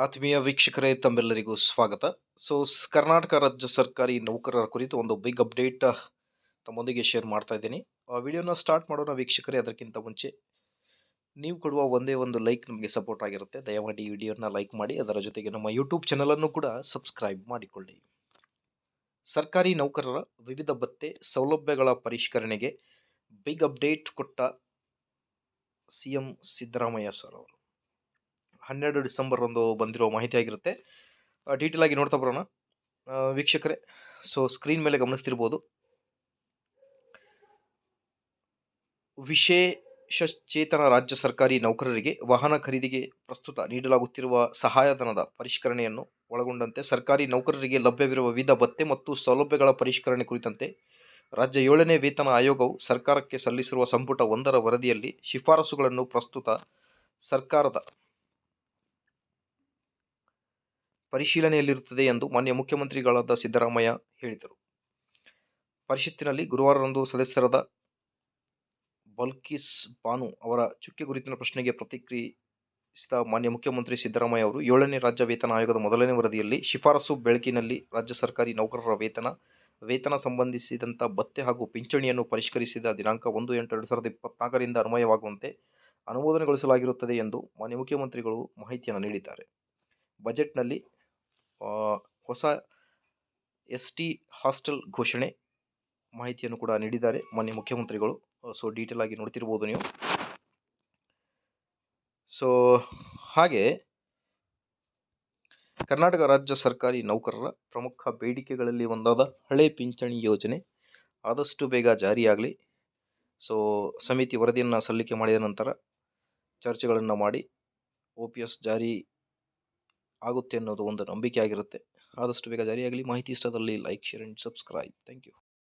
ಆತ್ಮೀಯ ವೀಕ್ಷಕರೇ ತಮ್ಮೆಲ್ಲರಿಗೂ ಸ್ವಾಗತ. ಕರ್ನಾಟಕ ರಾಜ್ಯ ಸರ್ಕಾರಿ ನೌಕರರ ಕುರಿತು ಒಂದು ಬಿಗ್ ಅಪ್ಡೇಟ್ ತಮ್ಮೊಂದಿಗೆ ಶೇರ್ ಮಾಡ್ತಾ ಇದ್ದೀನಿ. ಆ ವಿಡಿಯೋನ ಸ್ಟಾರ್ಟ್ ಮಾಡೋಣ ವೀಕ್ಷಕರೇ. ಅದಕ್ಕಿಂತ ಮುಂಚೆ ನೀವು ಕೊಡುವ ಒಂದೇ ಒಂದು ಲೈಕ್ ನಮಗೆ ಸಪೋರ್ಟ್ ಆಗಿರುತ್ತೆ. ದಯಮಾಡಿ ಈ ವಿಡಿಯೋನ ಲೈಕ್ ಮಾಡಿ, ಅದರ ಜೊತೆಗೆ ನಮ್ಮ ಯೂಟ್ಯೂಬ್ ಚಾನಲನ್ನು ಕೂಡ ಸಬ್ಸ್ಕ್ರೈಬ್ ಮಾಡಿಕೊಳ್ಳಿ. ಸರ್ಕಾರಿ ನೌಕರರ ವಿವಿಧ ಭತ್ಯೆ ಸೌಲಭ್ಯಗಳ ಪರಿಷ್ಕರಣೆಗೆ ಬಿಗ್ ಅಪ್ಡೇಟ್ ಕೊಟ್ಟ ಸಿಎಂ ಸಿದ್ದರಾಮಯ್ಯ ಸರ್ ಅವರು 12 ಡಿಸೆಂಬರ್ ಬಂದಿರೋ ಮಾಹಿತಿ ಆಗಿರುತ್ತೆ. ಡೀಟೇಲ್ ಆಗಿ ನೋಡ್ತಾ ಬರೋಣ ವೀಕ್ಷಕರೇ. ಸ್ಕ್ರೀನ್ ಮೇಲೆ ಗಮನಿಸ್ತಿರ್ಬೋದು, ವಿಶೇಷಚೇತನ ರಾಜ್ಯ ಸರ್ಕಾರಿ ನೌಕರರಿಗೆ ವಾಹನ ಖರೀದಿಗೆ ಪ್ರಸ್ತುತ ನೀಡಲಾಗುತ್ತಿರುವ ಸಹಾಯಧನದ ಪರಿಷ್ಕರಣೆಯನ್ನು ಒಳಗೊಂಡಂತೆ ಸರ್ಕಾರಿ ನೌಕರರಿಗೆ ಲಭ್ಯವಿರುವ ವಿವಿಧ ಭತ್ಯೆ ಮತ್ತು ಸೌಲಭ್ಯಗಳ ಪರಿಷ್ಕರಣೆ ಕುರಿತಂತೆ ರಾಜ್ಯ 7ನೇ ವೇತನ ಆಯೋಗವು ಸರ್ಕಾರಕ್ಕೆ ಸಲ್ಲಿಸಿರುವ ಸಂಪುಟ 1ರ ವರದಿಯಲ್ಲಿ ಶಿಫಾರಸುಗಳನ್ನು ಪ್ರಸ್ತುತ ಸರ್ಕಾರದ ಪರಿಶೀಲನೆಯಲ್ಲಿರುತ್ತದೆ ಎಂದು ಮಾನ್ಯ ಮುಖ್ಯಮಂತ್ರಿಗಳಾದ ಸಿದ್ದರಾಮಯ್ಯ ಹೇಳಿದರು. ಪರಿಷತ್ತಿನಲ್ಲಿ ಗುರುವಾರದಂದು ಸದಸ್ಯರಾದ ಬಲ್ಕಿಸ್ ಬಾನು ಅವರ ಚುಕ್ಕೆ ಗುರುತಿನ ಪ್ರಶ್ನೆಗೆ ಪ್ರತಿಕ್ರಿಯಿಸಿದ ಮಾನ್ಯ ಮುಖ್ಯಮಂತ್ರಿ ಸಿದ್ದರಾಮಯ್ಯ ಅವರು 7ನೇ ರಾಜ್ಯ ವೇತನ ಆಯೋಗದ ಮೊದಲನೇ ವರದಿಯಲ್ಲಿ ಶಿಫಾರಸು ಬೆಳಕಿನಲ್ಲಿ ರಾಜ್ಯ ಸರ್ಕಾರಿ ನೌಕರರ ವೇತನ ಸಂಬಂಧಿಸಿದಂಥ ಭತ್ಯೆ ಹಾಗೂ ಪಿಂಚಣಿಯನ್ನು ಪರಿಷ್ಕರಿಸಿದ ದಿನಾಂಕ 1/8/2024ರಿಂದ ಅನ್ವಯವಾಗುವಂತೆ ಅನುಮೋದನೆಗೊಳಿಸಲಾಗಿರುತ್ತದೆ ಎಂದು ಮಾನ್ಯ ಮುಖ್ಯಮಂತ್ರಿಗಳು ಮಾಹಿತಿಯನ್ನು ನೀಡಿದ್ದಾರೆ. ಬಜೆಟ್ನಲ್ಲಿ ಹೊಸ ST ಹಾಸ್ಟೆಲ್ ಘೋಷಣೆ ಮಾಹಿತಿಯನ್ನು ಕೂಡ ನೀಡಿದ್ದಾರೆ ಮಾನ್ಯ ಮುಖ್ಯಮಂತ್ರಿಗಳು. ಡೀಟೇಲ್ ಆಗಿ ನೋಡ್ತಿರ್ಬೋದು ನೀವು. ಹಾಗೆ ಕರ್ನಾಟಕ ರಾಜ್ಯ ಸರ್ಕಾರಿ ನೌಕರರ ಪ್ರಮುಖ ಬೇಡಿಕೆಗಳಲ್ಲಿ ಒಂದಾದ ಹಳೆ ಪಿಂಚಣಿ ಯೋಜನೆ ಆದಷ್ಟು ಬೇಗ ಜಾರಿಯಾಗಲಿ. ಸಮಿತಿ ವರದಿಯನ್ನು ಸಲ್ಲಿಕೆ ಮಾಡಿದ ನಂತರ ಚರ್ಚೆಗಳನ್ನು ಮಾಡಿ OPS ಜಾರಿ ಆಗುತ್ತೆ ಅನ್ನೋದು ಒಂದು ನಂಬಿಕೆ ಆಗಿರುತ್ತೆ. ಆದಷ್ಟು ಬೇಗ ಜಾರಿಯಾಗಲಿ. ಮಾಹಿತಿ ಇಷ್ಟದಲ್ಲಿ like, share and subscribe. Thank you.